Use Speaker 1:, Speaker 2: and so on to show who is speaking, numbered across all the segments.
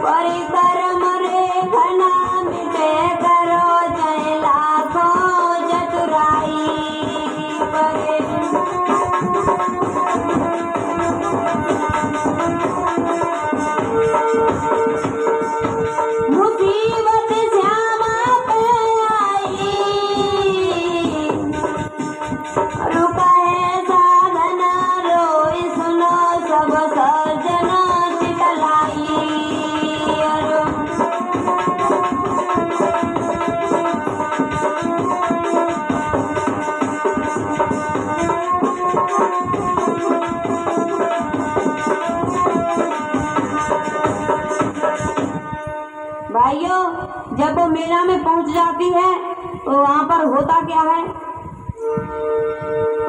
Speaker 1: परिकर्म रेखना मिटे करो जय लाखों चतुराई परे। मुसीबत श्यामा पे आई रुका है साधन रोई सुनो सब सज्जन चितलाई। भाइयों, जब वो मेला में पहुंच जाती है तो वहां पर होता क्या है?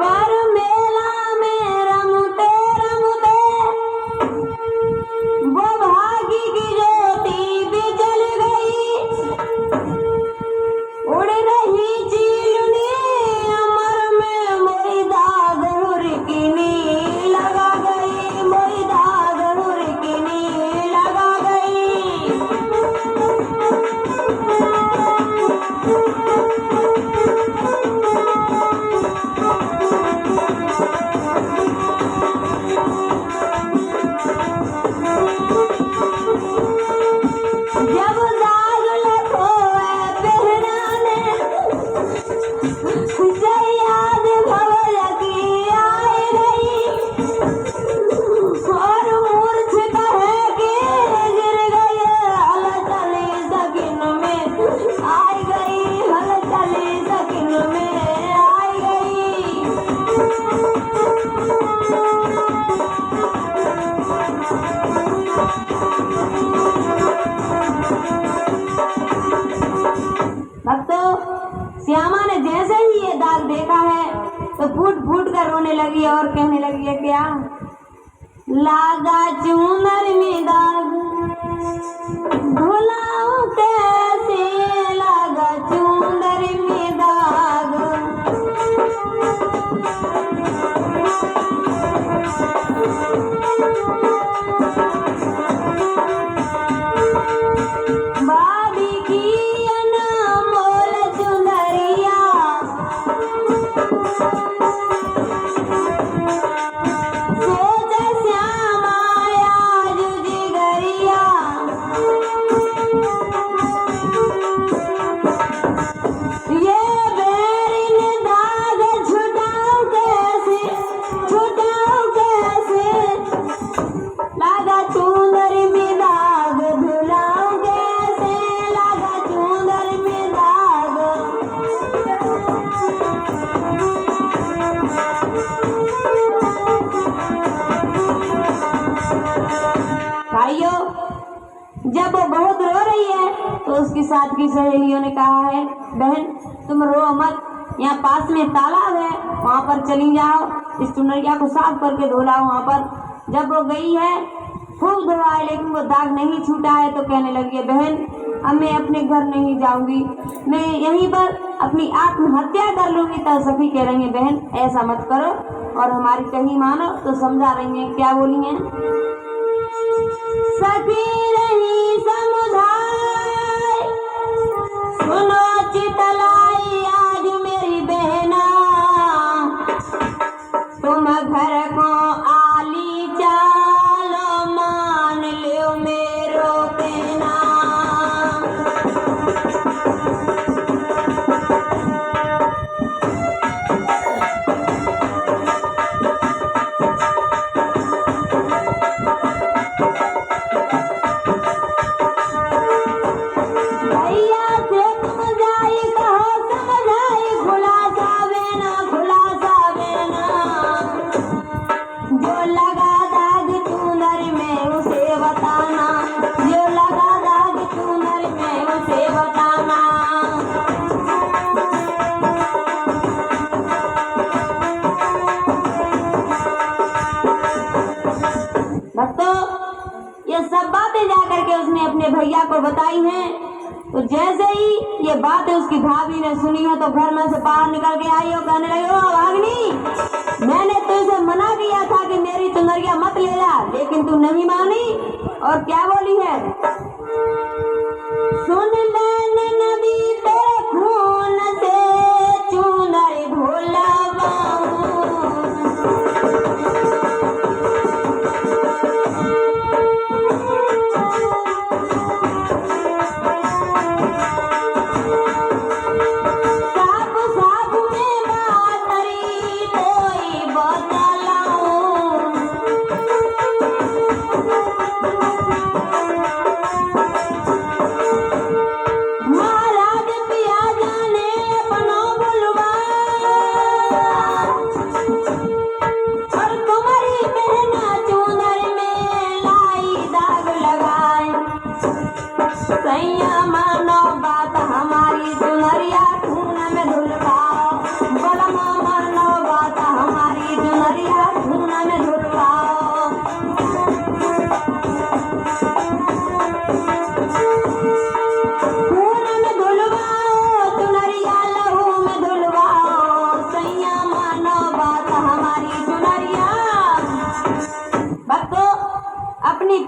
Speaker 1: पर मेला में रमते रमते वो भागी की ज्योति भी जल गई। उड़ रही चिलनी अमर में मोरी दाग हुरकिनी लगा गई, मोरी दाग हुरकिनी लगा गई। जब दाग लखोए पहनाने याद भवल की आई गई। और मूर्छित है कि गिर गए हल चली सकिन में आई गई, हल चली सकिन में आई गई। भक्तों, श्यामा ने जैसे ही ये दाग देखा है तो फूट फूट कर रोने लगी और कहने लगी है क्या? लागा चूनर में दाग भुलाऊं कैसे, लागा चूनर में दाग। बाबी की अनमोल चुनरिया सोच श्यामा आज जिगरिया। ये बेरिन दाग छुटाऊं कैसे, छुटाऊं कैसे, लागा चूनर में दाग भुलाऊं कैसे, लागा चूनर में दाग। भाइयों, जब वो बहुत रो रही है तो उसके साथ की सहेलियों ने कहा है बहन तुम रो मत, यहाँ पास में तालाब है वहाँ पर चली जाओ, इस चुनरिया को साफ करके धो लाओ वहाँ पर। जब वो गई है खूब धोआए लेकिन वो दाग नहीं छूटा है तो कहने लगी है बहन अब मैं अपने घर नहीं जाऊंगी, मैं यहीं पर अपनी आत्महत्या कर लूंगी। तो सखी कह रही है बहन ऐसा मत करो और हमारी कही मानो। तो समझा रही है, क्या बोली है? सखी रही समुदाय सुनो चितलाई आज मेरी बहना, तुम घर को आली चालो मान लो मेरो कहना। अपने भैया को बताई हैं। तो जैसे ही ये बात उसकी भाभी ने सुनी है तो घर में से बाहर निकल के आई और कहने लगी, ओ भागनी, मैंने तुझसे मना किया था कि मेरी चुनरिया मत ले जा, लेकिन तू नहीं मानी। और क्या बोली है, सुन ले नदी तेरे खून से चुनर घोलवाऊं,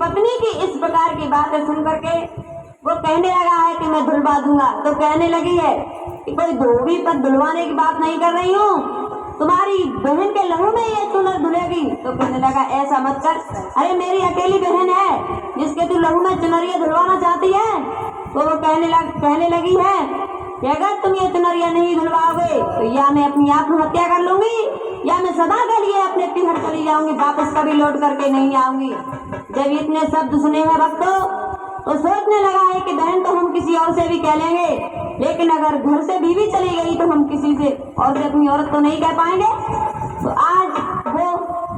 Speaker 1: पत्नी की इस प्रकार की बातें सुन करके वो कहने लगा है कि मैं धुलवा दूंगा। तो कहने लगी है कि कोई धोबी पर धुलवाने की बात नहीं कर रही हूँ, तुम्हारी बहन के लहू में ये चुनर धुलेगी। तो कहने लगा ऐसा मत कर, अरे मेरी अकेली बहन है जिसके तू लहू में चुनरिया धुलवाना चाहती है। तो वो कहने लगी है कि अगर तुम ये चुनरिया नहीं धुलवाओगे तो या मैं अपनी आत्महत्या कर लूंगी या मैं सदा के लिए अपने पिहर चली जाऊंगी, वापस कभी लौट करके नहीं आऊंगी। जब इतने शब्द सुने हैं भक्तों तो सोचने लगा है कि बहन तो हम किसी और से भी कह लेंगे, लेकिन अगर घर से बीवी चली गई तो हम किसी से और से अपनी औरत तो नहीं कह पाएंगे। तो आज वो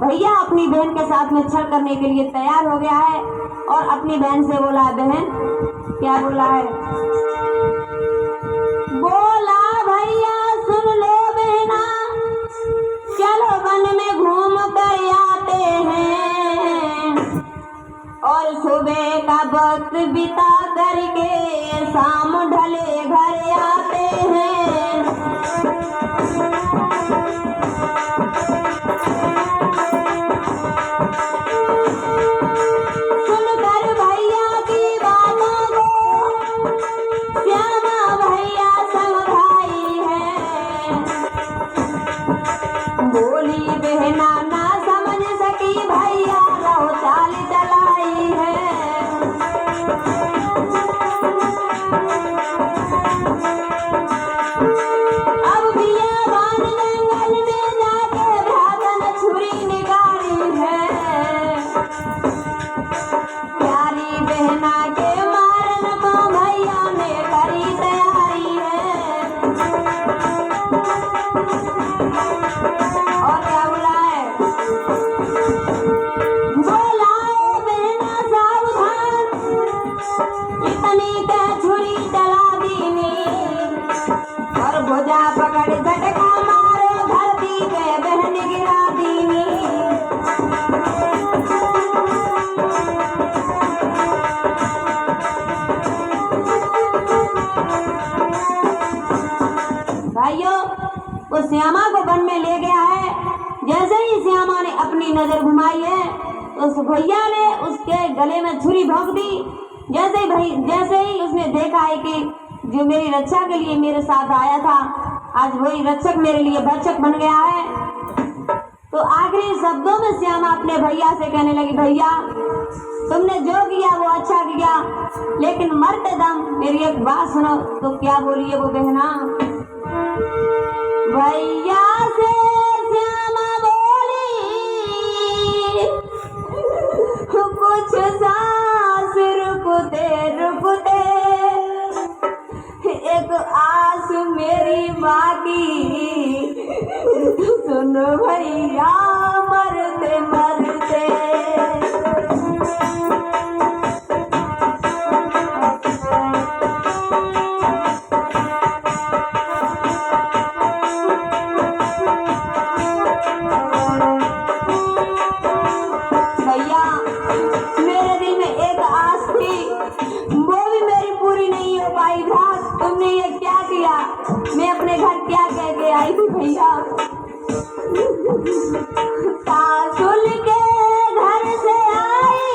Speaker 1: भैया अपनी बहन के साथ में छल करने के लिए तैयार हो गया है और अपनी बहन से बोला है, बहन क्या बोला है, बोला भैया सुन लो बहना, चलो वन में घूम कर आते हैं और सुबह का वक्त बिता करके शाम ढले घर आते हैं। सुनकर भैया की बातों को श्यामा भैया समझाई है, बोली बहना ना समझ सकी भैया रहो चाल चलाई है। अब बियाबान जंगल में जाके भ्रातन छुरी निकाली है, प्यारी बहना के मारन को भैया ने करी तैयारी है। और क्या बोला है, बोला बहना सावधान, इतनी के छुरी चला दीनी और भुजा पकड़ झटका मारो धरती पे बहन गिरा दीनी। भाइयों वो श्यामा को वन में ले गया है। जैसे ही श्यामा ने अपनी नजर घुमाई है तो उस भैया ने उसके गले में छुरी भोंक दी। जैसे ही उसने देखा है कि जो मेरी रक्षा के लिए मेरे साथ आया था आज वही रक्षक मेरे लिए भक्षक बन गया है। तो आखिरी शब्दों में श्यामा अपने भैया से कहने लगी, भैया तुमने जो किया वो अच्छा किया, लेकिन मरते दम मेरी एक बात सुनो। तो क्या बोली है वो बहना, भैया से श्यामा बोली कुछ सांस रुकते रुकते एक आस मेरी बाकी, सुन भैया मरते मरते। भैया मेरे दिल में एक आस थी, वो भी मेरी पूरी नहीं हो पाई। भ्रात तुमने ये क्या किया, मैं अपने घर क्या कह के आई थी भैया। सासुल के घर से आई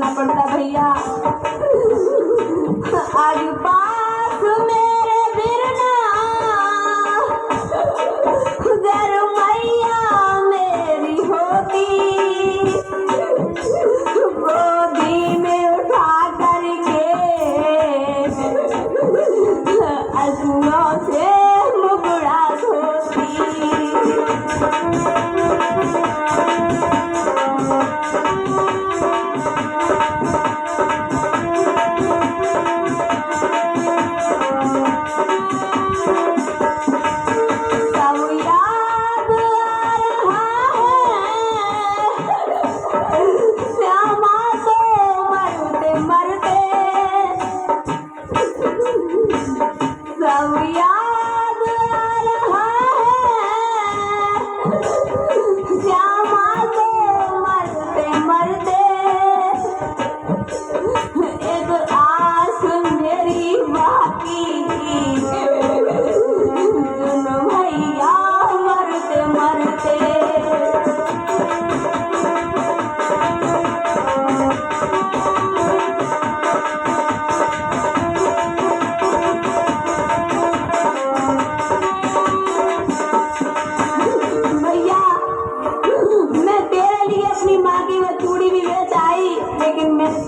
Speaker 1: करना पड़ता भैया। आज पास मेरे बिरना अगर मैया मेरी होती, गोदी में उठा करके आंसुओं से मुगड़ा धोती।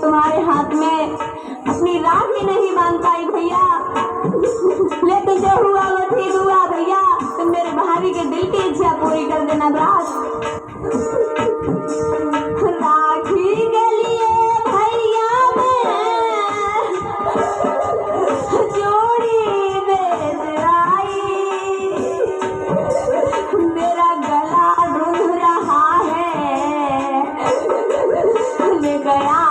Speaker 1: तुम्हारे हाथ में अपनी राखी नहीं बांध पाई भैया, लेकिन जो हुआ वो ठीक हुआ भैया। तुम मेरे भाभी के दिल की इच्छा पूरी कर देना ब्रास। राखी के लिए भैया मैं जोड़ी बेच आई, मेरा गला रुंध रहा है, ले गया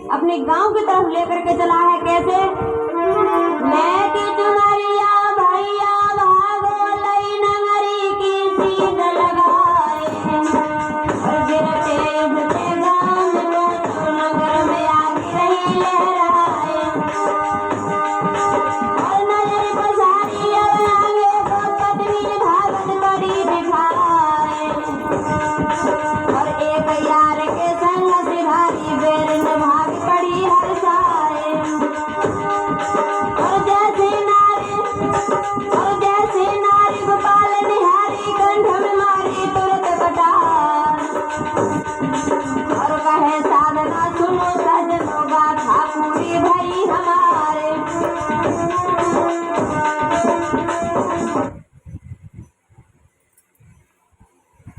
Speaker 1: अपने गांव की तरफ लेकर के चला है। कैसे?